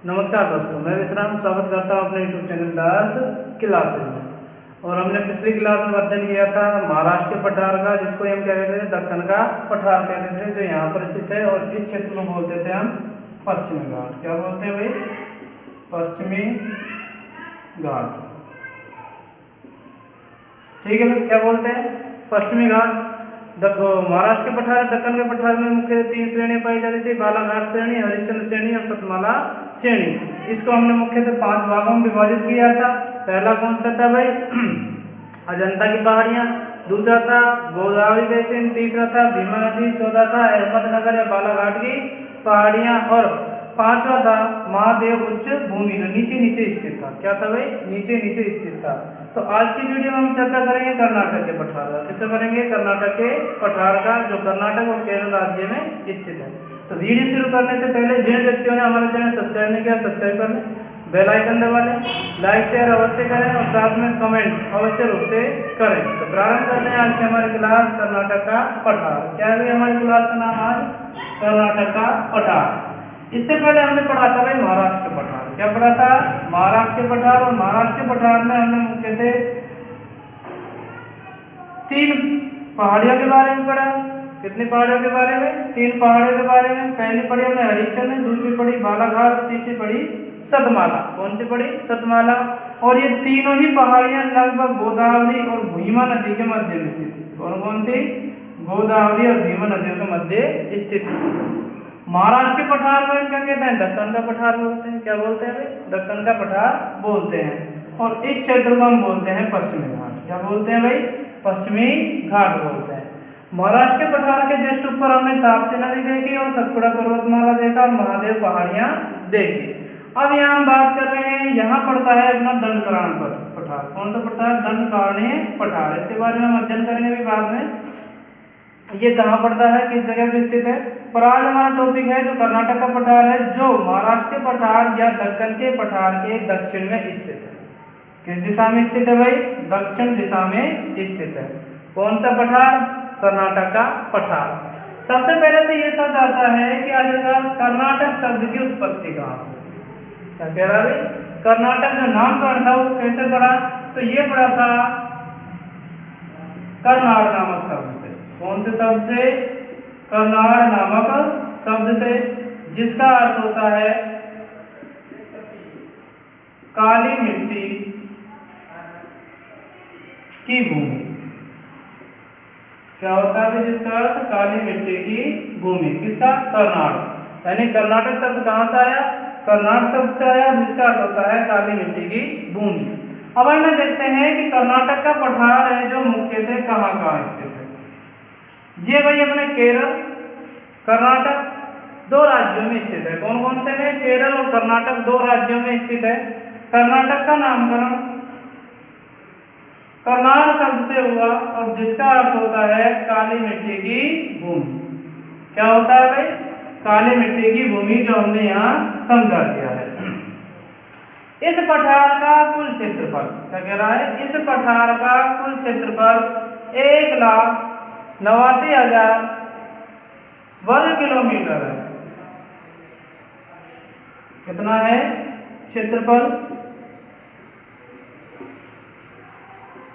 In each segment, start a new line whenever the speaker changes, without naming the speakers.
नमस्कार दोस्तों, मैं विश्राम स्वागत करता हूं अपने YouTube channel the earth classes में। और हमने पिछली क्लास में अध्ययन किया था महाराष्ट्र के पठार का, जिसको हम क्या कहते थे, दक्कन का पठार कहते थे, जो यहाँ पर स्थित है। और इस क्षेत्र को बोलते थे हम पश्चिमी घाट। क्या बोलते हैं भाई? पश्चिमी घाट। ठीक है भाई, क्या बोलते हैं? पश्चिमी घाट। देखो, महाराष्ट्र के पठार दक्कन के पठार में मुख्य 3 श्रेणियां पाई जाती थी: बालाघाट श्रेणी, हरिश्चंद्र श्रेणी और सतमाला श्रेणी। इसको हमने मुख्यतः 5 भागों में विभाजित किया था। पहला कौन सा था भाई? अजंता की पहाड़ियां। दूसरा था गोदावरी बेसिन। तीसरा था भीमा नदी। चौथा था अहमदनगर या बालाघाट की पहाड़ियां। और पांचवा था महादेव उच्च भूमि, जो नीचे नीचे स्थित था। क्या था भाई? नीचे नीचे स्थित था। तो आज की वीडियो में हम चर्चा करेंगे कर्नाटक के पठार का। किसे करेंगे? कर्नाटक के पठार का, जो कर्नाटक और केरल राज्य में स्थित है। तो वीडियो शुरू करने से पहले जिन व्यक्तियों ने हमारा चैनल सब्सक्राइब नहीं किया, सब्सक्राइब कर लें, बेल आइकन दबा लें, लाइक शेयर अवश्य करें और साथ में कमेंट अवश्य रूप से करें। तो प्रारंभ करते हैं आज की हमारी क्लास, कर्नाटक का पठार। क्या है हमारी क्लास का नाम आज? कर्नाटक का पठार। इससे पहले हमने पढ़ा था भाई महाराष्ट्र के पठार। क्या पढ़ा था? महाराष्ट्र के पठार। और महाराष्ट्र के पठार में हमने मुख्यतः 3 पहाड़ियों के बारे में पढ़ा। कितनी पहाड़ियों के बारे में? 3 पहाड़ियों के बारे में। पहली पढ़ी हमने हरिश्चंद्र, दूसरी पढ़ी बालाघाट, तीसरी पढ़ी सतमाला। कौन सी पढ़ी? सतमाला। और ये तीनों ही पहाड़ियां लगभग गोदावरी और भीमा नदी के मध्य में स्थित थी। कौन कौन सी? गोदावरी और भीमा नदियों के मध्य स्थित थी। महाराष्ट्र के पठार को क्या कहते हैं? दक्कन का पठार बोलते हैं। क्या बोलते हैं भाई? दक्कन का पठार बोलते हैं। और इस क्षेत्र को हम बोलते हैं पश्चिमी घाट। क्या बोलते हैं भाई? पश्चिमी घाट बोलते हैं। महाराष्ट्र के पठार के जस्ट ऊपर हमने ताप्ती नदी देखी और सतपुड़ा पर्वतमाला देखा और महादेव पहाड़ियां देखी। अब यहाँ हम बात कर रहे हैं, यहाँ पड़ता है अपना दंडकारण्य पठार। कौन सा पड़ता है? दंडकारण्य पठार। इसके बारे में हम अध्ययन करेंगे अभी बाद में। ये कहाँ पड़ता है, किस जगह पे स्थित है। पर आज हमारा टॉपिक है जो कर्नाटक का पठार है, जो महाराष्ट्र के पठार या दक्कन के पठार के दक्षिण में स्थित है। किस दिशा में स्थित है भाई? दक्षिण दिशा में स्थित है। कौन सा पठार? कर्नाटक का पठार। सबसे पहले तो ये शब्द आता है कि आखिरकार कर्नाटक शब्द की उत्पत्ति कहाँ से? क्या कह रहा है भाई? कर्नाटक जो नामकरण था वो कैसे पड़ा? तो ये पड़ा था कर्नाड नामक शब्द से। कौन से शब्द से? कर्नाड नामक शब्द से, जिसका अर्थ होता है काली मिट्टी की भूमि। क्या होता है जिसका अर्थ? काली मिट्टी की भूमि। किसका? कर्नाड। यानी कर्नाटक शब्द कहां से आया? कर्नाटक शब्द से आया, जिसका अर्थ होता है काली मिट्टी की भूमि। अब हमें देखते हैं कि कर्नाटक का पठार है जो मुख्यतः कहाँ कहाँ स्थित है। ये भाई अपने केरल, कर्नाटक 2 राज्यों में स्थित है। कौन कौन से में? केरल और कर्नाटक 2 राज्यों में स्थित है। कर्नाटक का नामकरण कर्नाड शब्द से हुआ और जिसका अर्थ होता है काली मिट्टी की भूमि। क्या होता है भाई? काली मिट्टी की भूमि, जो हमने यहाँ समझा दिया है। इस पठार का कुल क्षेत्रफल, क्या कह रहा है? इस पठार का कुल क्षेत्रफल 1,89,000 वर्ग किलोमीटर है। कितना है क्षेत्रफल?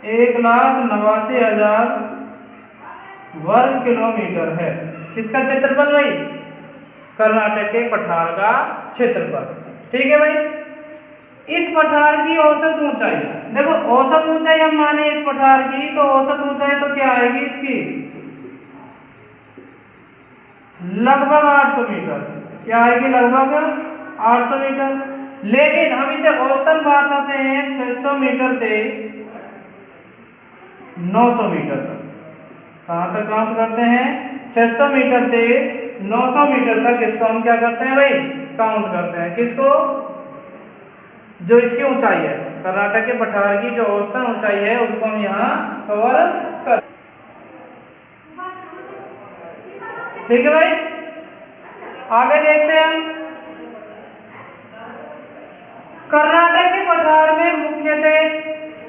1,89,000 वर्ग किलोमीटर है। किसका क्षेत्रफल भाई? कर्नाटक के पठार का क्षेत्रफल। ठीक है भाई। इस पठार की औसत ऊंचाई, देखो औसत ऊंचाई हम माने इस पठार की, तो औसत ऊंचाई तो क्या आएगी इसकी? लगभग 800 मीटर। क्या आएगी? लगभग 800 मीटर। लेकिन हम इसे औसतन बताते हैं 600 मीटर से 900 मीटर तक। कहाँ तक काउंट करते हैं? 600 मीटर से 900 मीटर तक इसको हम क्या करते हैं भाई? काउंट करते हैं। किसको? जो इसकी ऊंचाई है, कर्नाटक के पठार की जो औसतन ऊंचाई है, उसको हम यहाँ कवर कर। ठीक है भाई। आगे देखते हैं हम। कर्नाटक के पठार में मुख्यतः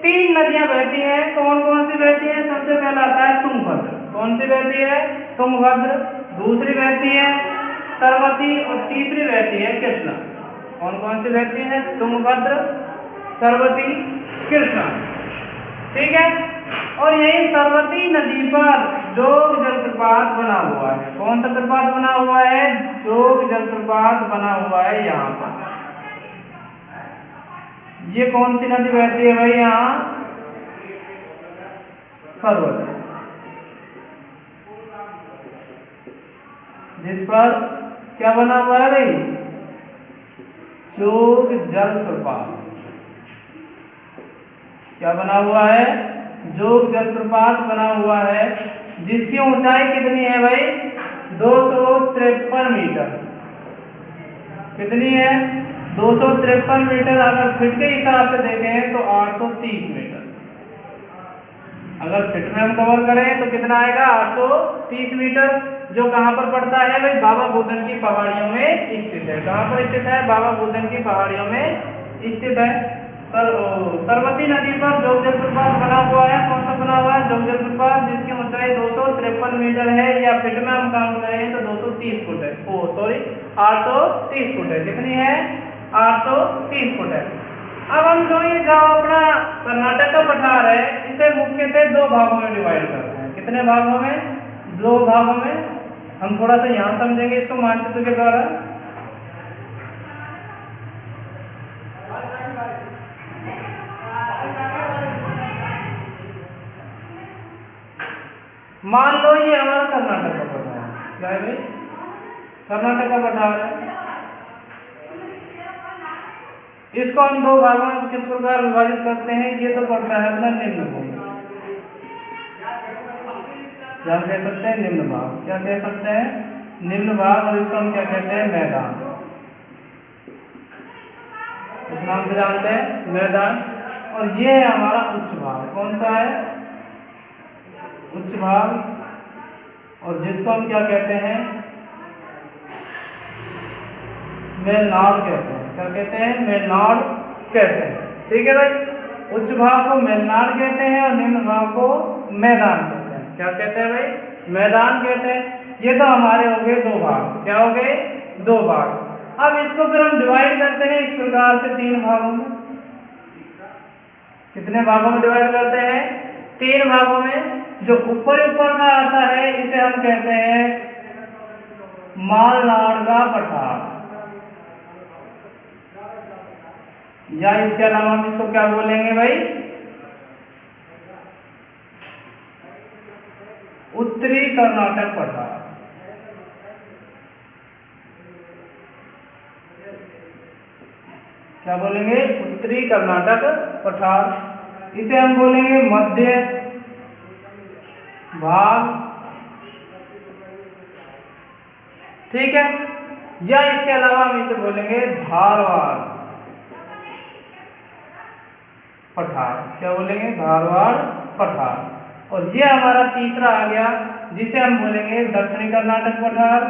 3 नदियां बहती हैं। कौन कौन सी बहती हैं? सबसे पहला आता है तुंगभद्र। कौन सी बहती है? तुंगभद्र। दूसरी बहती है सरस्वती और तीसरी बहती है कृष्णा। कौन कौन सी बहती है? तुंगभद्र, सरस्वती, कृष्णा। ठीक है। और यही सरस्वती नदी पर जोग जलप्रपात बना हुआ है। कौन सा प्रपात बना हुआ है? जोग जलप्रपात बना हुआ है यहाँ पर। ये कौन सी नदी बहती है भाई? यहाँ सरस्वती, जिस पर क्या बना हुआ है भाई? जोग जलप्रपात। क्या बना हुआ है? जोग जलप्रपात बना हुआ है, जिसकी ऊंचाई कितनी है भाई? 253 मीटर। कितनी है? 253 मीटर। अगर फीट के हिसाब से देखें तो 830 मीटर। अगर फीट में हम कवर करें तो कितना आएगा? 830 मीटर। जो कहाँ पर पड़ता है भाई? बाबा बुदन की पहाड़ियों में स्थित है। कहाँ पर स्थित है? बाबा बुदन की पहाड़ियों में स्थित है। सरस्वती नदी पर जोग जलप्रपात बना हुआ है। कौन सा बना हुआ है? जोग जलप्रपात, जिसकी ऊंचाई 253 मीटर है, या फीट में हम काउंट करें तो 230 फुट है। 830 फुट है। कितनी है? 830 फुट है। अब हम जो ये जो अपना कर्नाटक का पठार है, इसे मुख्यतः दो भागों में डिवाइड करते हैं। कितने भागों में? दो भागों में। हम थोड़ा सा यहाँ समझेंगे इसको मानचित्र के द्वारा। मान लो ये हमारा कर्नाटक का पठार है। क्या है भाई? कर्नाटक का पठार है। इसको हम दो भागों में किस प्रकार विभाजित करते हैं? ये तो पड़ता है अपना निम्न भाग। क्या कह सकते हैं? निम्न भाग। क्या कह सकते हैं? निम्न भाग। और इसको हम क्या कहते हैं? मैदान। इस नाम से जानते हैं, मैदान। और ये है हमारा उच्च भाग। कौन सा है? उच्च भाग। और जिसको हम क्या कहते हैं? मेलनाड कहते हैं। क्या कहते हैं? मेलनाड कहते हैं। ठीक है भाई। उच्च भाग को मेलनाड कहते हैं और निम्न भाग को मैदान कहते हैं। क्या कहते हैं भाई? मैदान कहते हैं। ये तो हमारे हो गए दो भाग। क्या हो गए? दो भाग। अब इसको फिर हम डिवाइड करते हैं इस प्रकार से तीन भागों में। कितने भागों में डिवाइड करते हैं? तीन भागों में। जो ऊपर का आता है इसे हम कहते हैं मालनाड का पठार, या इसके अलावा हम इसको क्या बोलेंगे भाई? उत्तरी कर्नाटक पठार। क्या बोलेंगे? उत्तरी कर्नाटक पठार। इसे हम बोलेंगे मध्य भाग। ठीक है। या इसके अलावा हम इसे बोलेंगे धारवाड़ पठार। क्या बोलेंगे? धारवाड़ पठार। और ये हमारा तीसरा आ गया, जिसे हम बोलेंगे दक्षिणी कर्नाटक पठार।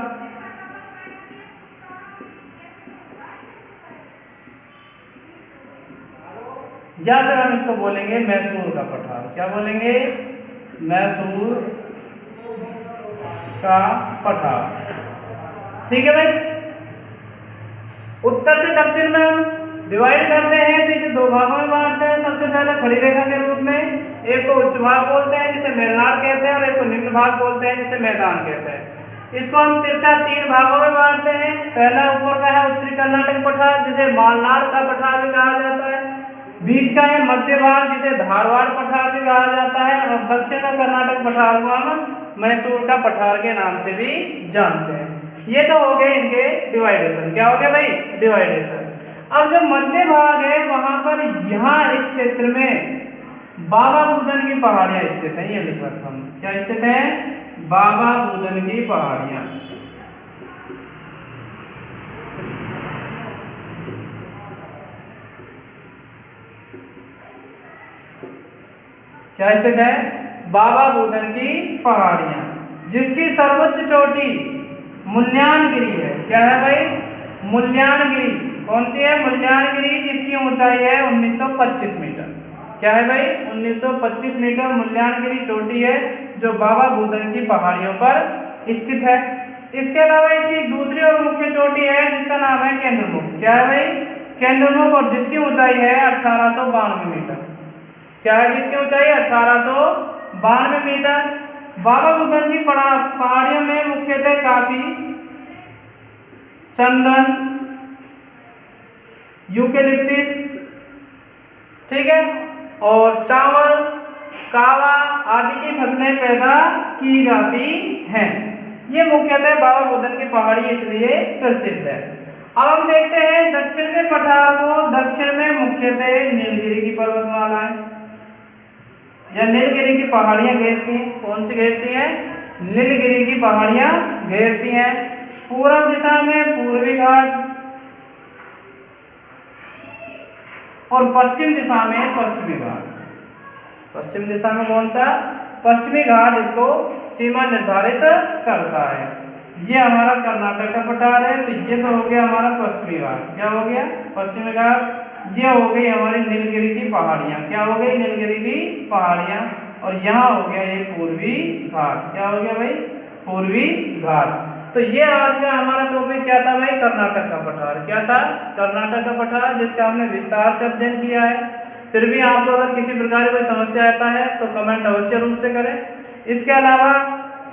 या फिर हम इसको बोलेंगे मैसूर का पठार। क्या बोलेंगे? मैसूर का पठार। ठीक है भाई। उत्तर से दक्षिण में हम डिवाइड करते हैं तो इसे दो भागों में बांटते हैं। सबसे पहले खड़ी रेखा के रूप में, एक को उच्च भाग बोलते हैं जिसे मेलनाड कहते हैं, और एक को निम्न भाग बोलते हैं जिसे मैदान कहते हैं। इसको हम तिरछा तीन भागों में बांटते हैं। पहला ऊपर का है उत्तरी कर्नाटक पठार, जिसे मालनाड का पठार भी कहा जाता है। बीच का है मध्य भाग, जिसे धारवाड़ पठार भी कहा जाता है। और दक्षिण का कर्नाटक पठार को हम मैसूर का पठार के नाम से भी जानते हैं। ये तो हो गए इनके डिवाइडेशन। क्या हो गया भाई? डिवाइडेशन। अब जो मध्य भाग है वहां पर यहाँ इस क्षेत्र में बाबा बुदन की पहाड़ियां स्थित हैं। ये लिख रखा हूं। क्या स्थित है? बाबा बुदन की पहाड़ियां। क्या स्थित है? बाबा बुदन की पहाड़ियां, जिसकी सर्वोच्च चोटी मुल्यानगिरी है। क्या है भाई? मुल्यानगिरी। कौन सी है? मुल्यानगिरी, जिसकी ऊंचाई है 1925 मीटर। क्या है भाई? 1925 मीटर मुल्यानगिरी चोटी है, जो बाबा बुदन की पहाड़ियों पर स्थित है। इसके अलावा इसकी दूसरी और मुख्य चोटी है जिसका नाम है केंद्रमुख। क्या है भाई? केंद्रमुख, और जिसकी ऊंचाई है 1892 मीटर। क्या है जिसकी ऊंचाई? 1892 मीटर। बाबा बुदन की पहाड़ियों में मुख्यतः काफी, चंदन, यूकेलिप्टिस, ठीक है, और चावल, कावा आदि की फसलें पैदा की जाती हैं। ये मुख्यतः बाबा बुदन की पहाड़ी इसलिए प्रसिद्ध है। अब हम देखते हैं दक्षिण के पठार को। दक्षिण में मुख्यतः नीलगिरी की पर्वतमाला है या नीलगिरी की पहाड़ियां घेरती हैं। कौन सी घेरती हैं? नीलगिरी की पहाड़ियां घेरती हैं। पूर्व दिशा में पूर्वी घाट और पश्चिम दिशा में पश्चिमी घाट। पश्चिम दिशा में कौन सा? पश्चिमी घाट इसको सीमा निर्धारित करता है। ये हमारा कर्नाटक का पठार है, तो ये तो हो गया हमारा पश्चिमी घाट। क्या हो गया? पश्चिमी घाट। ये हो गई हमारी नीलगिरी की पहाड़ियाँ। क्या हो गई? नीलगिरी की पहाड़ियाँ। और यहाँ हो गया ये पूर्वी घाट। क्या हो गया भाई? पूर्वी घाट। तो ये आज का हमारा टॉपिक क्या था भाई? कर्नाटक का पठार। क्या था? कर्नाटक का पठार, जिसका हमने विस्तार से अध्ययन किया है। फिर भी आपको अगर किसी प्रकार की कोई समस्या आता है तो कमेंट अवश्य रूप से करें। इसके अलावा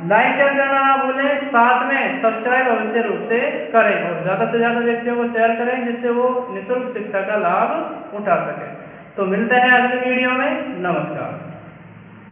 लाइक शेयर करना ना भूलें, साथ में सब्सक्राइब अवश्य रूप से करें और ज़्यादा से ज़्यादा व्यक्तियों को शेयर करें जिससे वो निःशुल्क शिक्षा का लाभ उठा सकें। तो मिलते हैं अगली वीडियो में। नमस्कार।